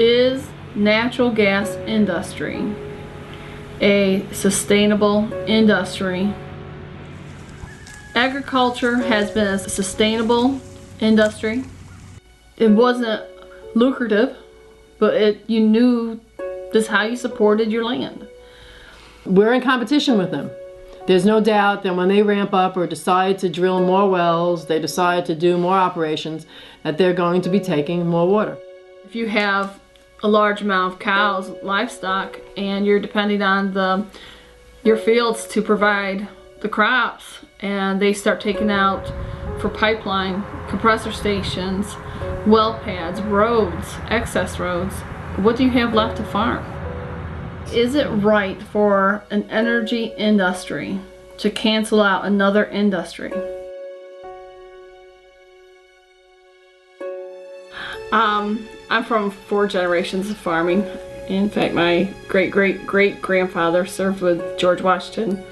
Is natural gas industry a sustainable industry? Agriculture has been a sustainable industry. It wasn't lucrative, but you knew this is how you supported your land. We're in competition with them. There's no doubt that when they ramp up or decide to drill more wells, they decide to do more operations, that they're going to be taking more water. If you have a large amount of cows, livestock, and you're depending on your fields to provide the crops, and they start taking out for pipeline, compressor stations, well pads, roads, excess roads, what do you have left to farm? Is it right for an energy industry to cancel out another industry? I'm from 4 generations of farming. In fact, my great-great-great-grandfather served with George Washington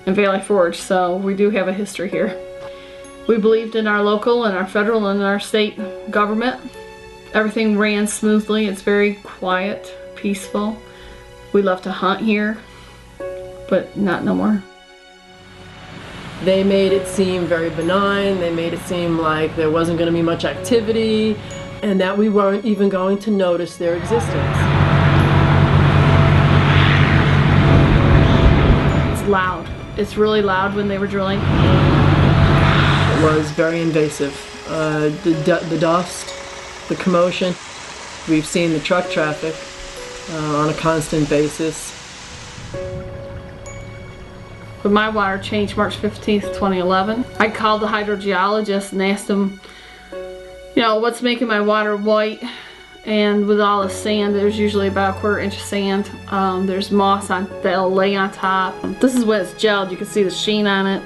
in Valley Forge, so we do have a history here. We believed in our local and our federal and our state government. Everything ran smoothly. It's very quiet, peaceful. We love to hunt here, but not no more. They made it seem very benign. They made it seem like there wasn't going to be much activity and that we weren't even going to notice their existence. It's loud. It's really loud when they were drilling. It was very invasive. The dust, the commotion. We've seen the truck traffic on a constant basis. When my water changed March 15th, 2011, I called the hydrogeologist and asked him, you know, what's making my water white? And with all the sand, there's usually about a 1/4 inch of sand. There's moss that'll lay on top. This is when it's gelled. You can see the sheen on it.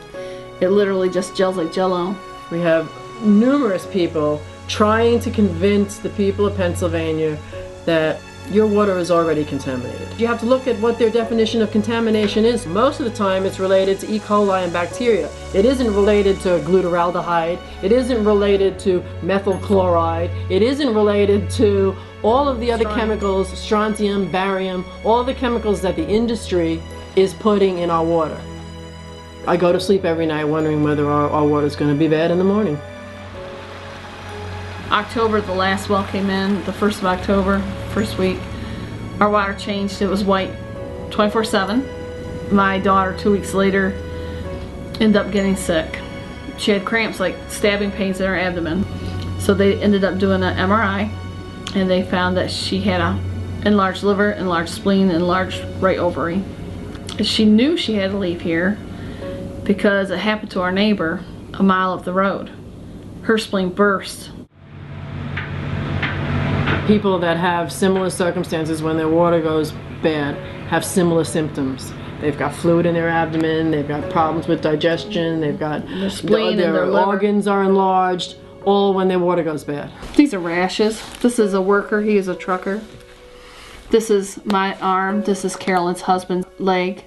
It literally just gels like Jell-O. We have numerous people trying to convince the people of Pennsylvania that your water is already contaminated. You have to look at what their definition of contamination is. Most of the time it's related to E. coli and bacteria. It isn't related to glutaraldehyde. It isn't related to methyl chloride. It isn't related to all of the other chemicals, strontium, barium, all the chemicals that the industry is putting in our water. I go to sleep every night wondering whether our water is going to be bad in the morning. October, the last well came in, the 1st of October, first week. Our water changed. It was white 24/7. My daughter, 2 weeks later, ended up getting sick. She had cramps, like stabbing pains in her abdomen. So they ended up doing an MRI, and they found that she had a enlarged liver, enlarged spleen, enlarged right ovary. She knew she had to leave here because it happened to our neighbor a mile up the road. Her spleen burst. People that have similar circumstances when their water goes bad have similar symptoms. They've got fluid in their abdomen, they've got problems with digestion, they've got their spleen and their organs are enlarged, all when their water goes bad. These are rashes. This is a worker, he is a trucker. This is my arm, this is Carolyn's husband's leg.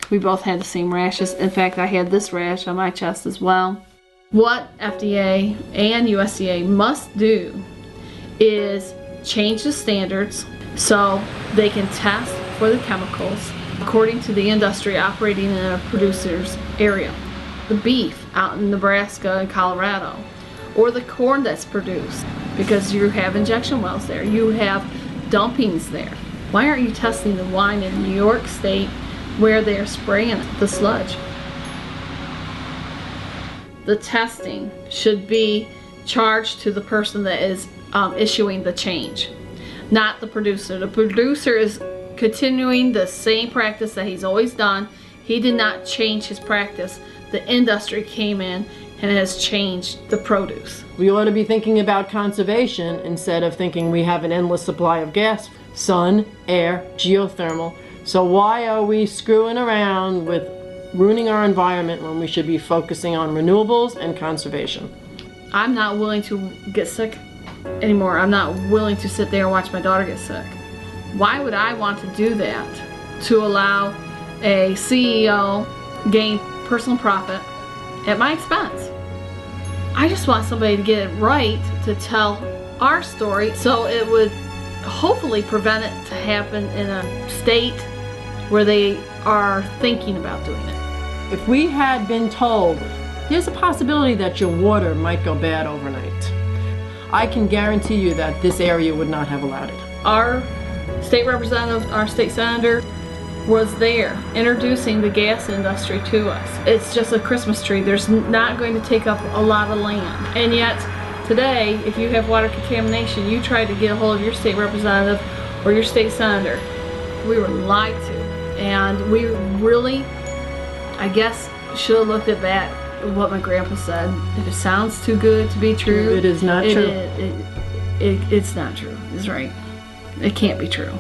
We both had the same rashes. In fact, I had this rash on my chest as well. What FDA and USDA must do is change the standards so they can test for the chemicals according to the industry operating in a producer's area. The beef out in Nebraska and Colorado, or the corn that's produced, because you have injection wells there, you have dumpings there. Why aren't you testing the wine in New York State where they're spraying the sludge? The testing should be charged to the person that is issuing the change, not the producer. The producer is continuing the same practice that he's always done. He did not change his practice. The industry came in and has changed the produce. We ought to be thinking about conservation instead of thinking we have an endless supply of gas, sun, air, geothermal. So why are we screwing around with ruining our environment when we should be focusing on renewables and conservation? I'm not willing to get sick anymore. I'm not willing to sit there and watch my daughter get sick. Why would I want to do that? To allow a CEO gain personal profit at my expense. I just want somebody to get it right to tell our story so it would hopefully prevent it to happen in a state where they are thinking about doing it. If we had been told there's a possibility that your water might go bad overnight, I can guarantee you that this area would not have allowed it. Our state representative, our state senator, was there introducing the gas industry to us. It's just a Christmas tree. There's not going to take up a lot of land. And yet today, if you have water contamination, you try to get a hold of your state representative or your state senator. We were lied to, and we really, I guess, should have looked at that, what my grandpa said. If it sounds too good to be true, it is not true. It's not true. It's right. It can't be true.